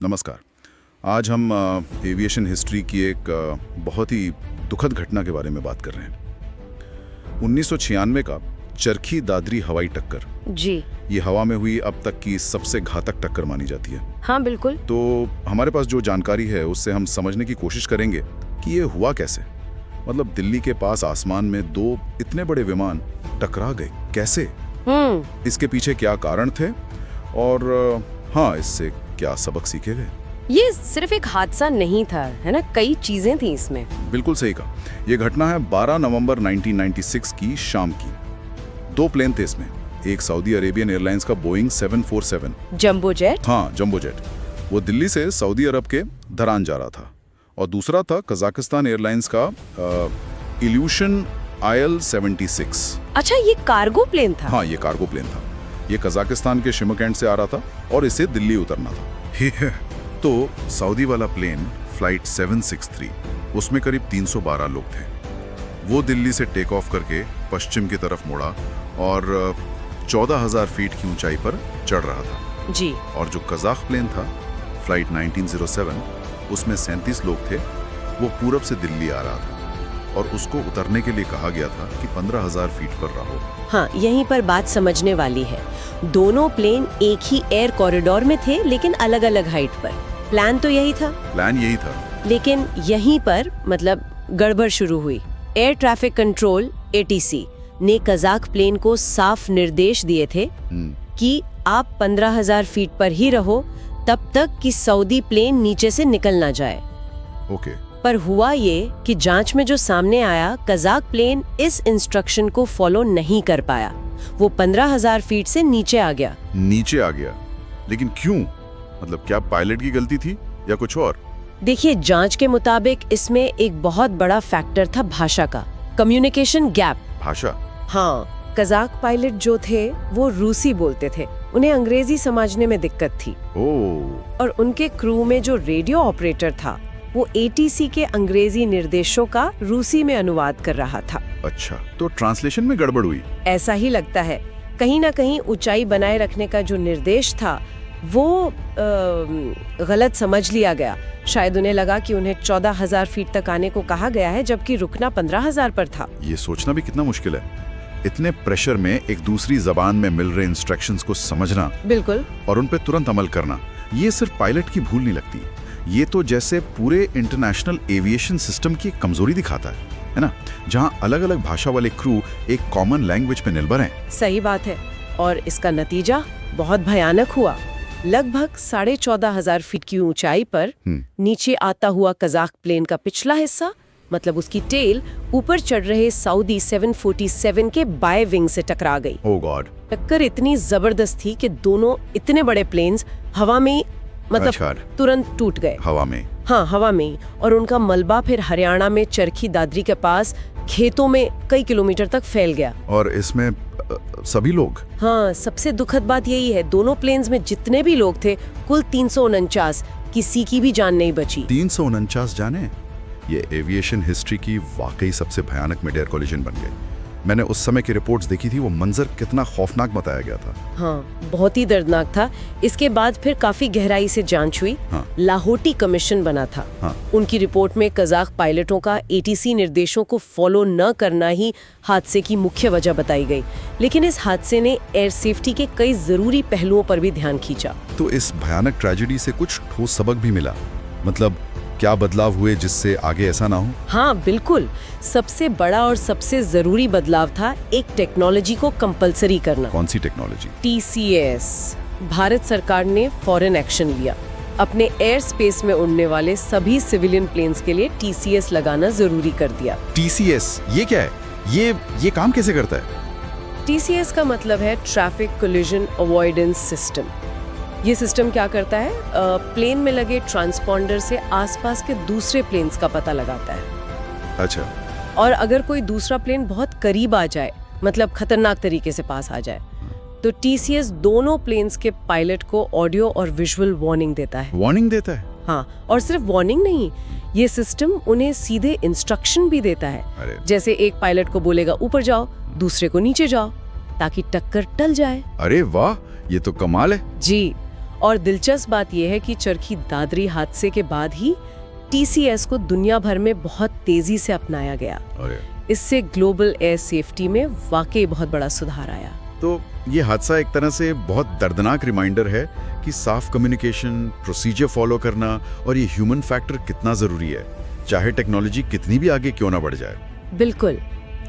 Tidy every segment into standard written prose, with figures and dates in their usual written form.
नमस्कार। आज हम एविएशन हिस्ट्री की एक बहुत ही दुखद घटना के बारे में बात कर रहे हैं। 1996 का चरखी दादरी हवाई टक्कर। जी ये हवा में हुई अब तक की सबसे घातक टक्कर मानी जाती है। हाँ बिल्कुल। तो हमारे पास जो जानकारी है उससे हम समझने की कोशिश करेंगे कि ये हुआ कैसे। मतलब दिल्ली के पास आसमान में दो इतने बड़े विमान टकरा गए कैसे? इसके पीछे क्या कारण थे और हाँ, इससे क्या सबक सीखे गए? ये सिर्फ एक हादसा नहीं था, है ना, कई चीजें थी इसमें। बिल्कुल सही कहा। ये घटना है 12 नवंबर 1996 की शाम की। दो प्लेन थे इसमें, एक सऊदी अरेबियन एयरलाइंस का बोइंग 747 जंबो जेट। हाँ, जंबो जेट। वो दिल्ली से सऊदी अरब के धरान जा रहा था और दूसरा था कजाकिस्तान एयरलाइंस का इल्यूशन IL-76। अच्छा, ये कार्गो प्लेन था? हाँ, ये कार्गो प्लेन था। ये कजाकिस्तान के शिमकैंट से आ रहा था और इसे दिल्ली उतरना था। तो सऊदी वाला प्लेन फ्लाइट 763, उसमें करीब 312 लोग थे। वो दिल्ली से टेक ऑफ करके पश्चिम की तरफ मुड़ा और 14,000 फीट की ऊंचाई पर चढ़ रहा था। जी। और जो कजाक प्लेन था फ्लाइट 1907, उसमें 37 लोग थे। वो पूरब से दिल्ली आ रहा था और उसको उतरने के लिए कहा गया था कि 15,000 फीट पर रहो। हाँ, यहीं पर बात समझने वाली है। दोनों प्लेन एक ही एयर कॉरिडोर में थे लेकिन अलग अलग हाइट पर। प्लान तो यही था। प्लान यही था, लेकिन यहीं पर मतलब गड़बड़ शुरू हुई। एयर ट्रैफिक कंट्रोल ATC ने कजाक प्लेन को साफ निर्देश दिए थे कि आप 15,000 फीट पर ही रहो तब तक कि सऊदी प्लेन नीचे से निकल ना जाए। ओके। पर हुआ ये कि जांच में जो सामने आया, कजाक प्लेन इस इंस्ट्रक्शन को फॉलो नहीं कर पाया। वो 15,000 फीट से नीचे आ गया। नीचे आ गया? लेकिन क्यों? मतलब क्या पायलट की गलती थी या कुछ और? देखिए, जांच के मुताबिक इसमें एक बहुत बड़ा फैक्टर था भाषा का, कम्युनिकेशन गैप। भाषा? हाँ, कजाक पायलट जो थे वो रूसी बोलते थे, उन्हें अंग्रेजी समझने में दिक्कत थी। ओह। और उनके क्रू में जो रेडियो ऑपरेटर था वो ATC के अंग्रेजी निर्देशों का रूसी में अनुवाद कर रहा था। अच्छा, तो ट्रांसलेशन में गड़बड़ हुई? ऐसा ही लगता है। कहीं ना कहीं ऊंचाई बनाए रखने का जो निर्देश था वो गलत समझ लिया गया। शायद उन्हें लगा कि उन्हें 14,000 फीट तक आने को कहा गया है, जबकि रुकना 15,000 पर था। ये सोचना भी कितना मुश्किल है, इतने प्रेशर में एक दूसरी जबान में मिल रहे इंस्ट्रक्शंस को समझना। बिल्कुल। और उन पे तुरंत अमल करना। ये सिर्फ पायलट की भूल नहीं लगती, ये तो जैसे पूरे इंटरनेशनल एविएशन सिस्टम की कमजोरी दिखाता है ना, जहां अलग अलग भाषा वाले क्रू एक कॉमन लैंग्वेज पे निर्भर हैं। सही बात है। और इसका नतीजा बहुत भयानक हुआ। लगभग 14,500 फीट की ऊंचाई पर नीचे आता हुआ कजाक प्लेन का पिछला हिस्सा, मतलब उसकी टेल, ऊपर चढ़ रहे सऊदी 747 के बाएं विंग से टकरा गई। ओह गॉड। टक्कर इतनी जबरदस्त थी कि दोनों इतने बड़े प्लेन्स हवा में मतलब तुरंत टूट गए। हवा में? हाँ, हवा में। और उनका मलबा फिर हरियाणा में चरखी दादरी के पास खेतों में कई किलोमीटर तक फैल गया। और इसमें सभी लोग? हाँ, सबसे दुखद बात यही है, दोनों प्लेन्स में जितने भी लोग थे, कुल 349, किसी की भी जान नहीं बची। 349 जाने? ये एविएशन हिस्ट्री की वाकई सबसे भयानक मिड एयर कोलिजन बन गई। मैंने उस समय की रिपोर्ट्स देखी थी, वो मंजर कितना खौफनाक बताया गया था। हाँ, बहुत ही दर्दनाक था। इसके बाद फिर काफी गहराई से जांच हुई। हाँ। लाहौटी कमीशन बना था। हाँ। उनकी रिपोर्ट में कजाक पायलटों का ATC निर्देशों को फॉलो न करना ही हादसे की मुख्य वजह बताई गई। लेकिन इस हादसे ने एयर सेफ्टी के कई जरूरी पहलुओं पर भी ध्यान खींचा। तो इस भयानक ट्रेजेडी से कुछ ठोस सबक भी मिला? मतलब क्या बदलाव हुए जिससे आगे ऐसा ना हो? हाँ बिल्कुल। सबसे बड़ा और सबसे जरूरी बदलाव था एक टेक्नोलॉजी को कंपलसरी करना। कौन सी टेक्नोलॉजी? TCAS। भारत सरकार ने फॉरेन एक्शन लिया। अपने एयर स्पेस में उड़ने वाले सभी सिविलियन प्लेन्स के लिए TCS लगाना जरूरी कर दिया। TCS ये क्या है? ये काम कैसे करता है? TCS का मतलब है ट्रैफिक कोलिजन अवॉइडेंस सिस्टम। ये सिस्टम क्या करता है? प्लेन में लगे ट्रांसपॉन्डर से आसपास के दूसरे प्लेन्स का पता लगाता है। अच्छा। और अगर कोई दूसरा प्लेन बहुत करीब आ जाए, मतलब खतरनाक तरीके से पास आ जाए, तो TCS दोनों प्लेन्स के पायलट को ऑडियो और विजुअल वार्निंग देता है। वार्निंग देता है? हाँ, और सिर्फ वार्निंग नहीं, ये सिस्टम उन्हें सीधे इंस्ट्रक्शन भी देता है। जैसे एक पायलट को बोलेगा ऊपर जाओ, दूसरे को नीचे जाओ, ताकि टक्कर टल जाए। अरे वाह, ये तो कमाल है। जी। और दिलचस्प बात यह है कि चरखी दादरी हादसे के बाद ही TCS को दुनिया भर में बहुत तेजी से अपनाया गया। इससे ग्लोबल एयर सेफ्टी में वाकई बहुत बड़ा सुधार आया। तो ये हादसा एक तरह से बहुत दर्दनाक रिमाइंडर है कि साफ कम्युनिकेशन, प्रोसीजर फॉलो करना और ये ह्यूमन फैक्टर कितना जरूरी है, चाहे टेक्नोलॉजी कितनी भी आगे क्यों ना बढ़ जाए। बिल्कुल।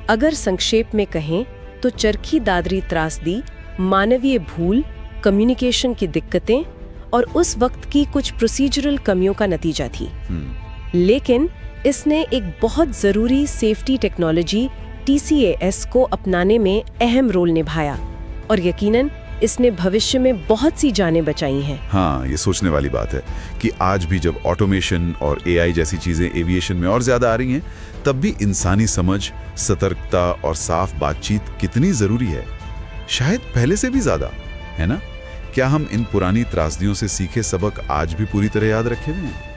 अगर संक्षेप में कहें तो चरखी दादरी त्रासदी मानवीय भूल, कम्युनिकेशन की दिक्कतें और उस वक्त की कुछ प्रोसीजरल कमियों का नतीजा थी। लेकिन इसने एक बहुत जरूरी सेफ्टी टेक्नोलॉजी TCAS को अपनाने में अहम रोल निभाया और यकीनन इसने भविष्य में बहुत सी जानें बचाई हैं। हाँ, ये सोचने वाली बात है कि आज भी जब ऑटोमेशन और AI जैसी चीजें एविएशन में और ज्यादा आ रही हैं, तब भी इंसानी समझ, सतर्कता और साफ बातचीत कितनी जरूरी है, शायद पहले से भी ज्यादा, है ना? क्या हम इन पुरानी त्रासदियों से सीखे सबक आज भी पूरी तरह याद रखे हुए हैं?